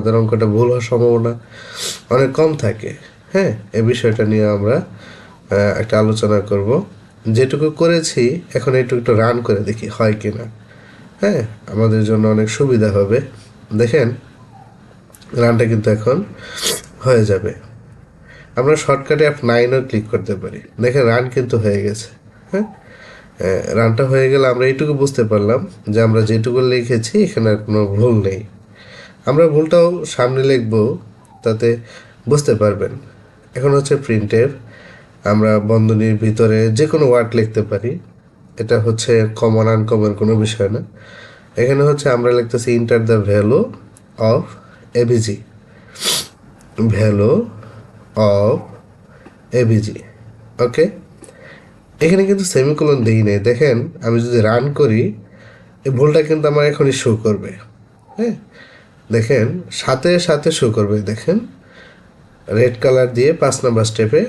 আমাদের অঙ্কটা ভুল হওয়ার সম্ভাবনা অনেক কম থাকে। হ্যাঁ, এই বিষয়টা নিয়ে আমরা একটা আলোচনা করব। যেটুকু করেছি এখন একটু রান করে দেখি হয় কি না। হ্যাঁ, আমাদের জন্য অনেক সুবিধা হবে। দেখেন রানটা কিন্তু এখন হয়ে যাবে। আমরা শর্টকাটে F9ও ক্লিক করতে পারি। দেখেন রান কিন্তু হয়ে গেছে। হ্যাঁ, রানটা হয়ে গেলে আমরা এইটুকু বুঝতে পারলাম যে আমরা যেটুকু লিখেছি এখানে আর কোনো ভুল নেই। আমরা ভুলটাও সামনে লিখব, তাতে বুঝতে পারবেন। এখন হচ্ছে প্রিন্টএফ, আমরা বন্ধনীর ভিতরে যে কোনো ওয়ার্ড লিখতে পারি। এটা হচ্ছে কমন আনকমন কোনো বিষয় না। এখানে হচ্ছে আমরা লিখতেছি enter the value of ABG, value of ABG. Okay, এখানে কিন্তু সেমিকোলন দিই নেই। দেখেন আমি যদি রান করি এই ভুলটা কিন্তু আমার এখনই শো করবে। হ্যাঁ, দেখেন সাথে সাথে শো করবে। দেখেন রেড কালার দিয়ে 5 নম্বর স্টেপে